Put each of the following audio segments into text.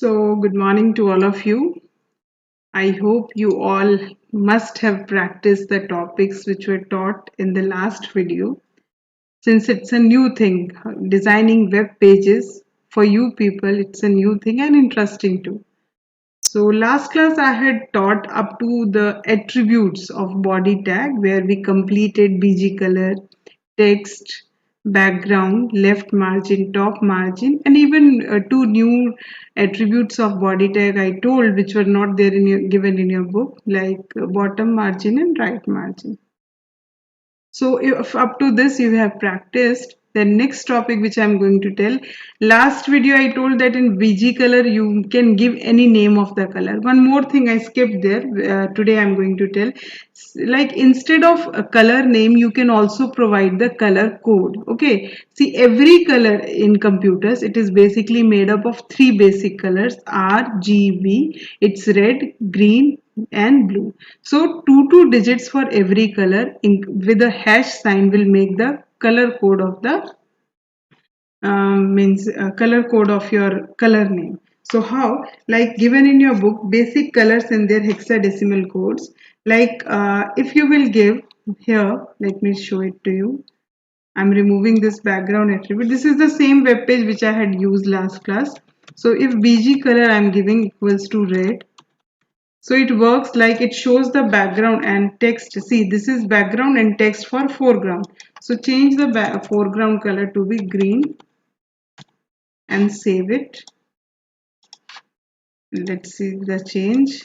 So, good morning to all of you. I hope you all must have practiced the topics which were taught in the last video. Since it's a new thing, designing web pages for you people, it's a new thing and interesting too. So, last class I had taught up to the attributes of body tag where we completed BG color, text, background, left margin, top margin, and even two new attributes of body tag I told which were not there in your given in your book, like bottom margin and right margin. So if up to this you have practiced, the next topic which I'm going to tell, last video I told that in BG color you can give any name of the color. One more thing I skipped there, today I'm going to tell, like instead of a color name you can also provide the color code. Okay, see, every color in computers, it is basically made up of three basic colors, RGB. It's red, green and blue. So two digits for every color with a hash sign will make the color code of the means color code of your color name. So how, like given in your book, basic colors and their hexadecimal codes, like if you will give here, let me show it to you. I'm removing this background attribute. This is the same web page which I had used last class. So if BG color I'm giving equals to red, so it works like it shows the background and text. See, this is background and text for foreground. So change the foreground color to be green and save it. Let's see the change.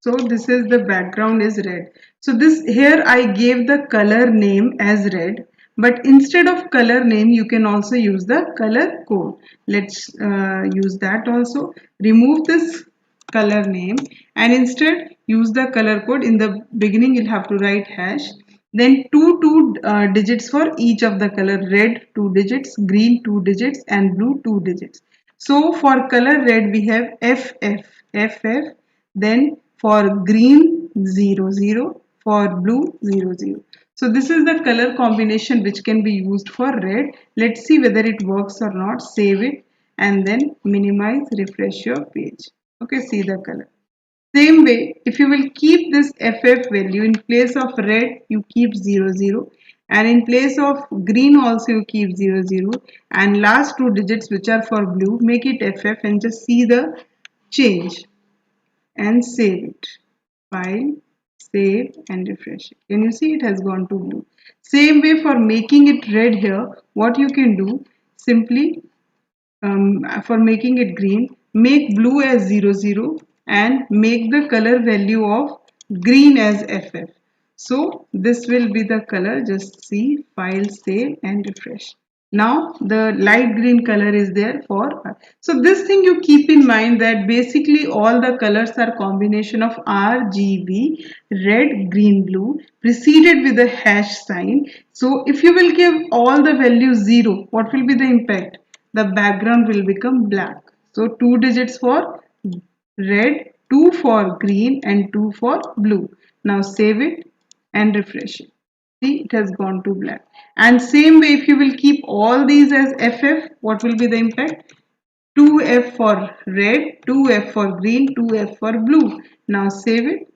So this is the background is red. So this here I gave the color name as red, but instead of color name you can also use the color code. Let's use that also. Remove this color name and instead use the color code. In the beginning you'll have to write hash, then two digits for each of the color. Red 2 digits, green 2 digits and blue 2 digits. So for color red we have FF, then for green 00, for blue 00. So this is the color combination which can be used for red. Let's see whether it works or not. Save it and then minimize, refresh your page. Okay, see the color. Same way, if you will keep this FF value, in place of red you keep 00 and in place of green also you keep 00 and last two digits which are for blue make it FF and just see the change and save it. File, save and refresh it. Can you see it has gone to blue? Same way for making it red here, what you can do, simply for making it green, make blue as 00 and make the color value of green as FF. So this will be the color. Just see, file, save and refresh. Now the light green color is there for, so this thing you keep in mind that basically all the colors are combination of RGB, red, green, blue preceded with a hash sign. So if you will give all the values 0, what will be the impact? The background will become black. So two digits for red, two for green and two for blue. Now save it and refresh it. See, it has gone to black. And same way, if you will keep all these as FF, what will be the impact? 2F for red, 2F for green, 2F for blue. Now save it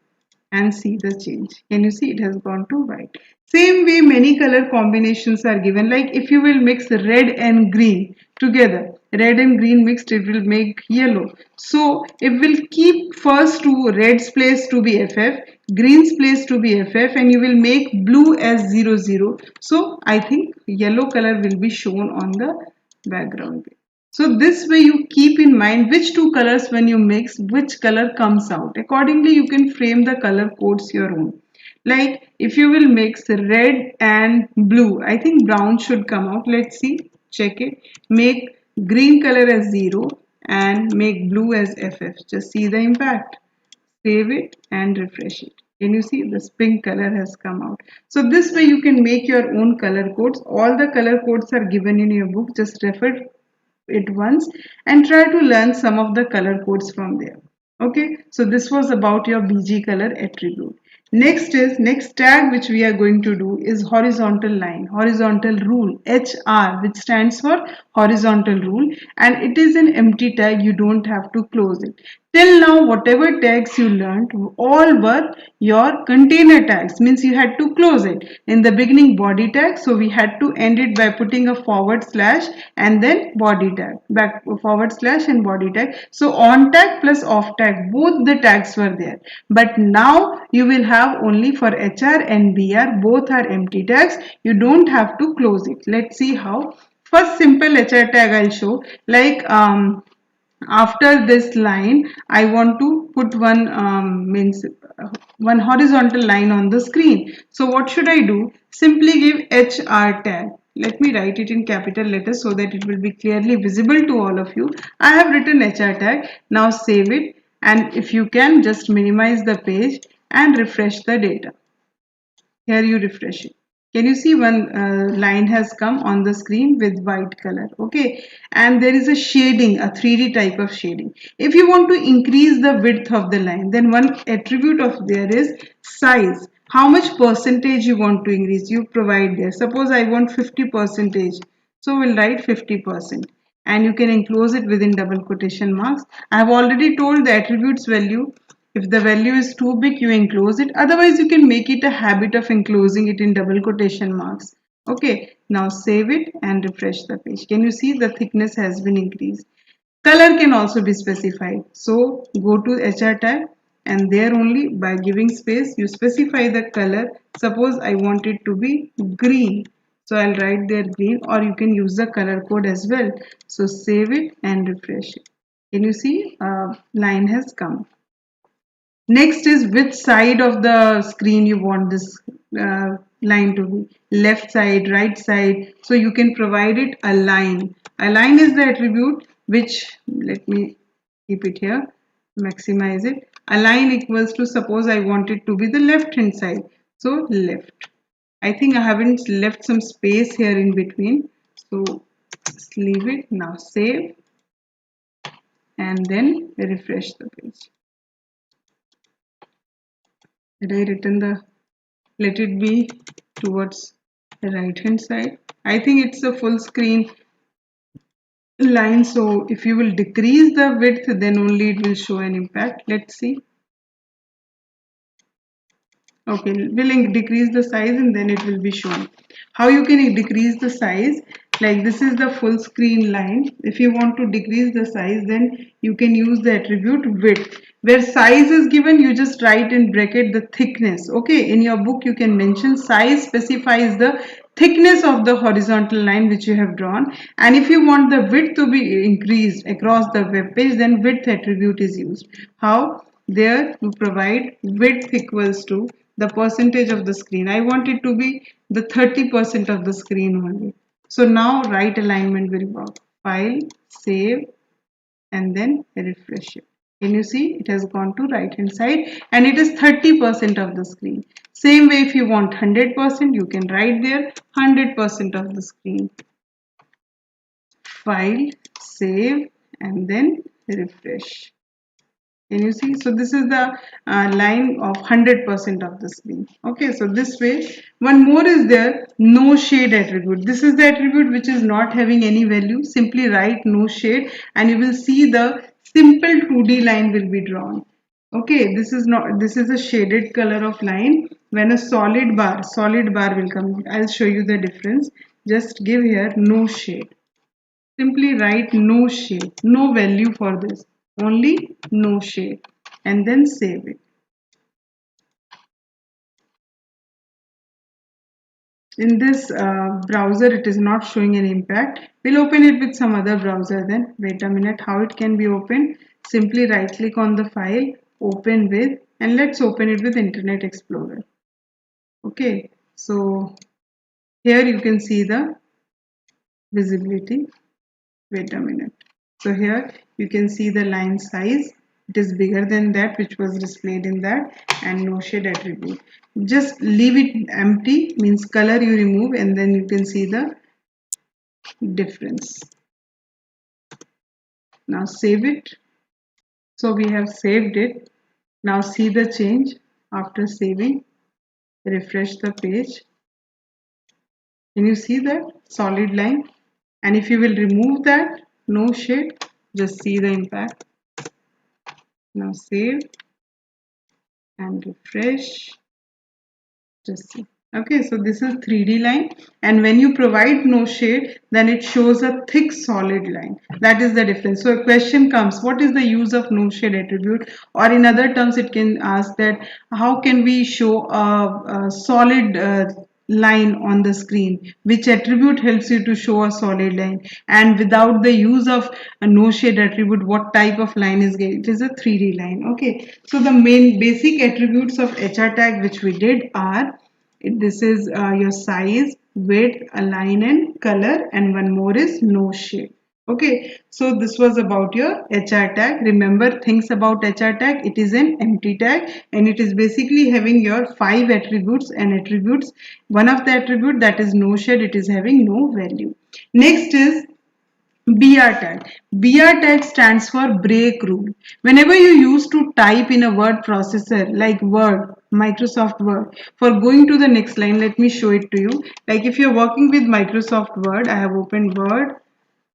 and see the change. Can you see it has gone to white? Same way many color combinations are given, like if you will mix red and green together, red and green mixed, it will make yellow. So it will keep first two red's place to be FF, green's place to be FF and you will make blue as 00. So I think yellow color will be shown on the background. So this way you keep in mind which two colors when you mix, which color comes out. Accordingly, you can frame the color codes your own. Like if you will mix red and blue, I think brown should come out. Let's see, check it. Make green color as 0 and make blue as FF. Just see the impact. Save it and refresh it. Can you see this pink color has come out? So this way you can make your own color codes. All the color codes are given in your book. Just refer it once and try to learn some of the color codes from there. Okay, so this was about your BG color attribute. Next tag which we are going to do is horizontal line, horizontal rule, HR, which stands for horizontal rule, and it is an empty tag. You don't have to close it. Till now, whatever tags you learned, all were your container tags, means you had to close it. In the beginning, body tag, so we had to end it by putting a forward slash and then body tag, back forward slash and body tag. So on tag plus off tag, both the tags were there. But now you will have only for HR and BR, both are empty tags. You don't have to close it. Let's see how. First simple HR tag I'll show, like after this line I want to put one means one horizontal line on the screen. So what should I do? Simply give HR tag. Let me write it in capital letters so that it will be clearly visible to all of you. I have written HR tag. Now save it, and if you can just minimize the page and refresh the data. Here you refresh it. Can you see one line has come on the screen with white color? Okay, and there is a shading, a 3D type of shading. If you want to increase the width of the line, then one attribute of there is size. How much percentage you want to increase? You provide there. Suppose I want 50 percentage, so we'll write 50%, and you can enclose it within double quotation marks. I have already told the attributes value. If the value is too big, you enclose it. Otherwise, you can make it a habit of enclosing it in double quotation marks. Okay, now save it and refresh the page. Can you see the thickness has been increased? Color can also be specified. So go to HR tag, and there only by giving space, you specify the color. Suppose I want it to be green. So I'll write there green, or you can use the color code as well. So save it and refresh it. Can you see line has come? Next is which side of the screen you want this line to be. Left side, right side. So you can provide it a line. A line is the attribute which, let me keep it here, maximize it. A line equals to, suppose I want it to be the left hand side. So left. I think I haven't left some space here in between. So just leave it. Now save and then refresh the page. Did I written the, let it be towards the right hand side? I think it's a full screen line, so if you will decrease the width, then only it will show an impact. Let's see. Okay, we'll decrease the size and then it will be shown. How you can decrease the size? Like this is the full screen line. If you want to decrease the size, then you can use the attribute width. Where size is given, you just write in bracket the thickness. Okay, in your book you can mention size specifies the thickness of the horizontal line which you have drawn, and if you want the width to be increased across the web page, then width attribute is used. How? There you provide width equals to the percentage of the screen. I want it to be the 30% of the screen only. So now right alignment will work. File, save, and then refresh it. Can you see it has gone to right hand side and it is 30% of the screen. Same way, if you want 100%, you can write there 100% of the screen. File, save, and then refresh. Can you see? So this is the line of 100% of the screen. Okay, so this way. One more is there, no shade attribute. This is the attribute which is not having any value. Simply write no shade and you will see the simple 2D line will be drawn. Okay, this is not, this is a shaded color of line. When a solid bar will come. I'll show you the difference. Just give here no shade. Simply write no shade, no value for this, only no shade, and then save it. In this browser, it is not showing an impact. We'll open it with some other browser then. Wait a minute, how it can be opened? Simply right click on the file, open with, and let's open it with Internet Explorer. Okay, so here you can see the visibility. Wait a minute. So here you can see the line size. It is bigger than that which was displayed in that, and no shade attribute. Just leave it empty, means color you remove, and then you can see the difference. Now save it. So we have saved it. Now see the change. After saving, refresh the page. Can you see that solid line? And if you will remove that, no shade, just see the impact. Now save and refresh. Just see. Okay, so this is 3D line, and when you provide no shade, then it shows a thick solid line. That is the difference. So a question comes, what is the use of no shade attribute? Or in other terms, it can ask that how can we show a solid line on the screen? Which attribute helps you to show a solid line? And without the use of a no shade attribute, what type of line is it? It is a 3D line. Okay, so the main basic attributes of HR tag which we did are, this is your size, width, align and color, and one more is no shade. Okay, so this was about your HR tag. Remember things about HR tag, it is an empty tag and it is basically having your 5 attributes and attributes. One of the attribute, that is no shade, it is having no value. Next is BR tag. BR tag stands for break rule. Whenever you use to type in a word processor like Word, Microsoft Word, for going to the next line, let me show it to you. Like if you're working with Microsoft Word, I have opened Word,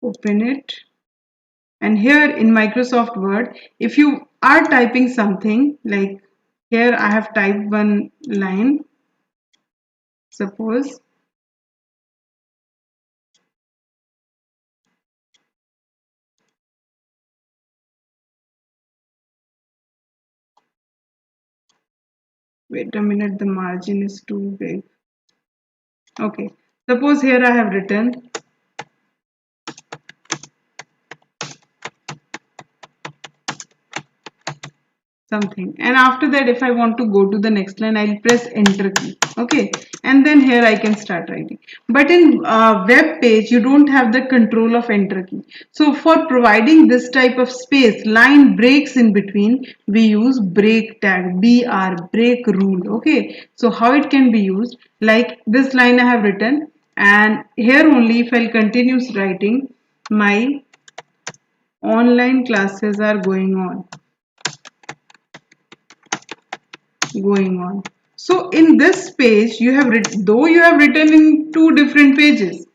open it. And here in Microsoft Word, if you are typing something, like here I have typed one line, suppose. Wait a minute, the margin is too big. Okay, suppose here I have written something, and after that if I want to go to the next line, I'll press enter key. Okay, and then here I can start writing. But in web page you don't have the control of enter key, so for providing this type of space, line breaks in between, we use break tag, BR, break rule. Okay, so how it can be used, like this line I have written, and here only if I'll continue writing, my online classes are going on. So in this page you have written, though you have written in two different pages,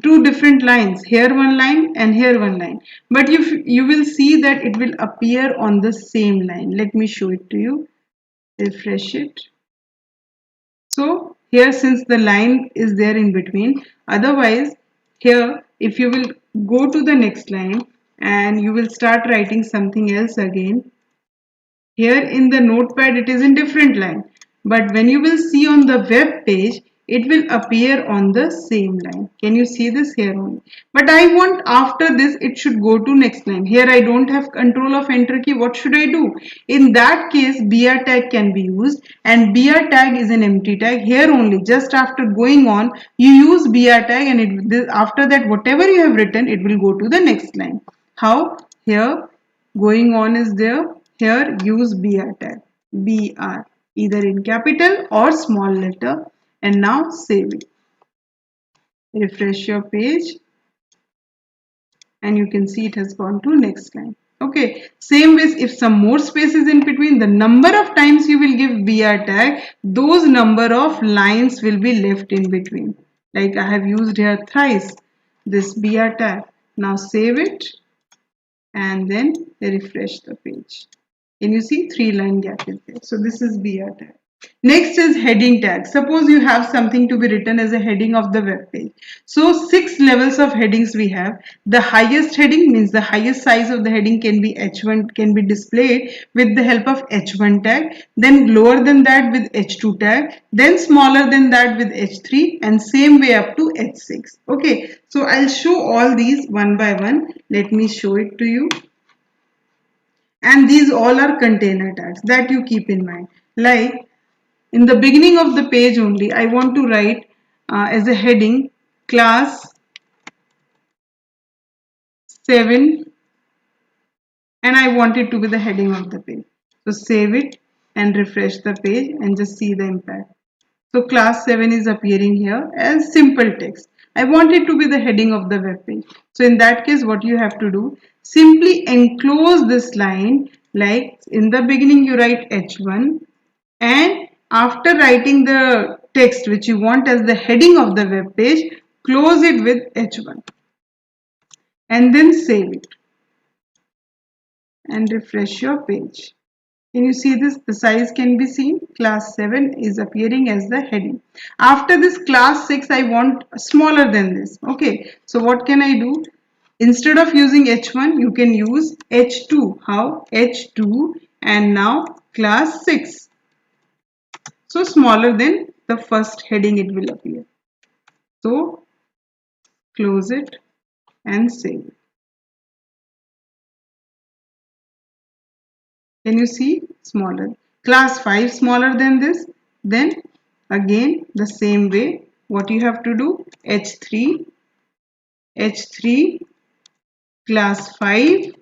two different lines, here one line and here one line, but you will see that it will appear on the same line. Let me show it to you. Refresh it. So here, since the line is there in between, otherwise here if you will go to the next line and you will start writing something else again, here in the notepad it is in different line, but when you will see on the web page, it will appear on the same line. Can you see this here only? But I want after this it should go to next line. Here I don't have control of enter key. What should I do? In that case, BR tag can be used, and BR tag is an empty tag. Here only, just after going on, you use BR tag, and after that whatever you have written, it will go to the next line. How? Here going on is there. Here use BR tag, BR, either in capital or small letter, and now save it. Refresh your page and you can see it has gone to next line. Okay, same way, if some more space is in between, the number of times you will give BR tag, those number of lines will be left in between. Like I have used here thrice this BR tag. Now save it and then refresh the page. Can you see 3 line gap is there? So this is BR tag. Next is heading tag. Suppose you have something to be written as a heading of the web page. So 6 levels of headings we have. The highest heading means the highest size of the heading can be H1, can be displayed with the help of H1 tag. Then lower than that with H2 tag. Then smaller than that with H3, and same way up to H6. Okay, so I'll show all these one by one. Let me show it to you. And these all are container tags that you keep in mind. Like in the beginning of the page only, I want to write as a heading class 7, and I want it to be the heading of the page. So save it and refresh the page and just see the impact. So class 7 is appearing here as simple text. I want it to be the heading of the web page. So in that case, what you have to do, simply enclose this line, like in the beginning you write H1, and after writing the text which you want as the heading of the web page, close it with H1 and then save it and refresh your page. Can you see this? The size can be seen. Class 7 is appearing as the heading. After this class 6, I want smaller than this. Okay, so what can I do? Instead of using H1, you can use H2. How? H2 and now class 6. So smaller than the first heading it will appear. So close it and save it. Can you see? Smaller. Class 5 smaller than this. Then again the same way. What you have to do? H3, H3, class 5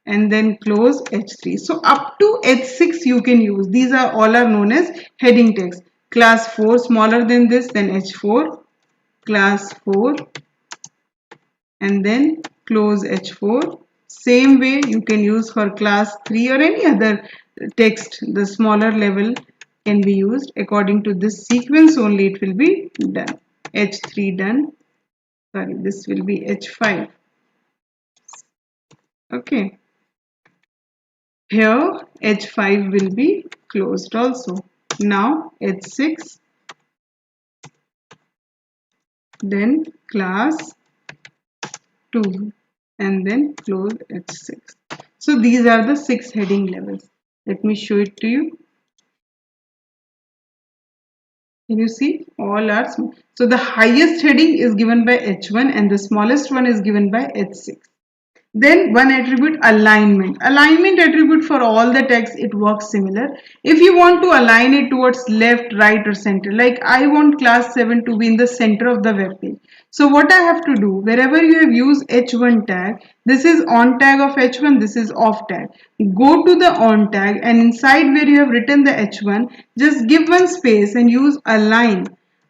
and then close H3. So up to H6 you can use. These are all are known as heading text. Class 4 smaller than this, then H4, class 4 and then close H4. Same way you can use for class 3 or any other text. The smaller level can be used according to this sequence only it will be done. H3 done. Sorry, this will be H5. Okay. Here H5 will be closed also. Now H6, then class 2 and then close H6. So these are the 6 heading levels. Let me show it to you. Can you see? All are small. So the highest heading is given by H1 and the smallest one is given by H6. Then one attribute, alignment. Alignment attribute for all the text, it works similar. If you want to align it towards left, right or center, like I want class 7 to be in the center of the web page. So what I have to do, wherever you have used H1 tag, this is on tag of H1, this is off tag. Go to the on tag and inside where you have written the H1, just give one space and use align.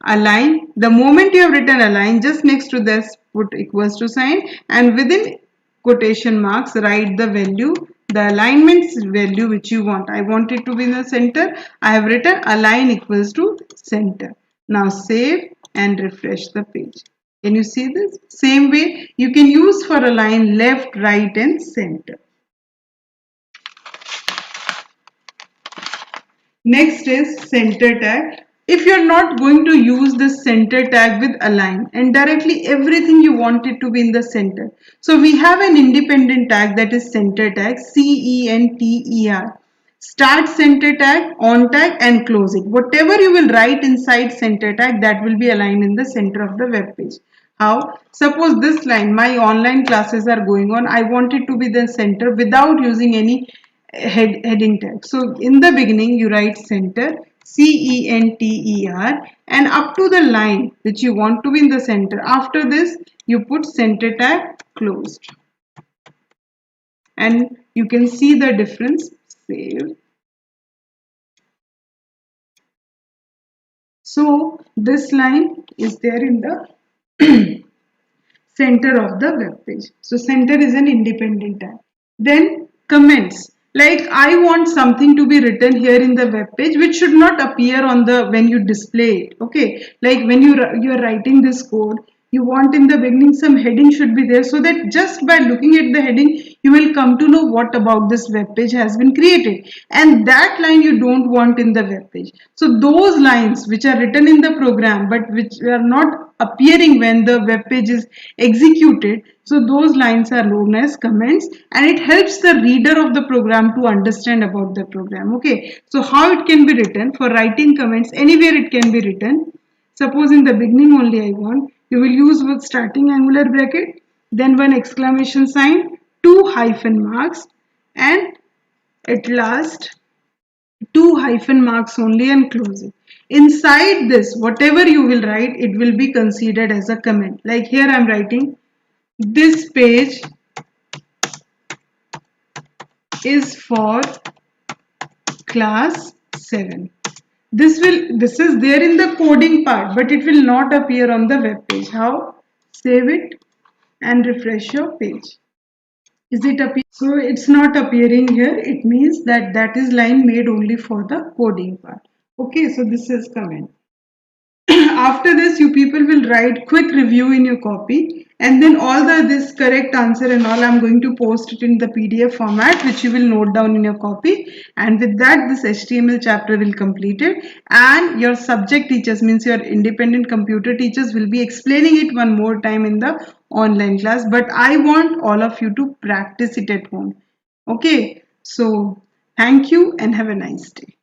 Align, the moment you have written align, just next to this put equals to sign and within quotation marks write the value, the alignment value which you want. I want it to be in the center. I have written align equals to center. Now save and refresh the page. Can you see this? Same way you can use for align left, right and center. Next is center tag. If you're not going to use the center tag with align and directly everything you want it to be in the center. So we have an independent tag that is center tag, CENTER. Start center tag, on tag and close it. Whatever you will write inside center tag that will be aligned in the center of the web page. How? Suppose this line, my online classes are going on. I want it to be the center without using any heading tag. So in the beginning you write center, CENTER and up to the line which you want to be in the center. After this you put center tag closed and you can see the difference. Save. So this line is there in the center of the web page. So center is an independent tag. Then comments. Like I want something to be written here in the web page which should not appear on the when you display it. Okay, like when you are writing this code, you want in the beginning some heading should be there so that just by looking at the heading you will come to know what about this web page has been created, and that line you don't want in the web page. So those lines which are written in the program but which are not appearing when the web page is executed, so those lines are known as comments and it helps the reader of the program to understand about the program. Okay, so how it can be written? For writing comments, anywhere it can be written. Suppose in the beginning only I want, you will use with starting angular bracket, then one exclamation sign, two hyphen marks and at last two hyphen marks only and close it. Inside this, whatever you will write, it will be considered as a comment. Like here I am writing, this page is for class 7. This is there in the coding part, but it will not appear on the web page. How? Save it and refresh your page. Is it appear? So it's not appearing here. It means that that is line made only for the coding part. Okay, so this is comment. After this, you people will write quick review in your copy, and then all the this correct answer and all I'm going to post it in the PDF format, which you will note down in your copy. And with that, this HTML chapter will complete it, and your subject teachers, means your independent computer teachers, will be explaining it one more time in the online class. But I want all of you to practice it at home. Okay, so thank you and have a nice day.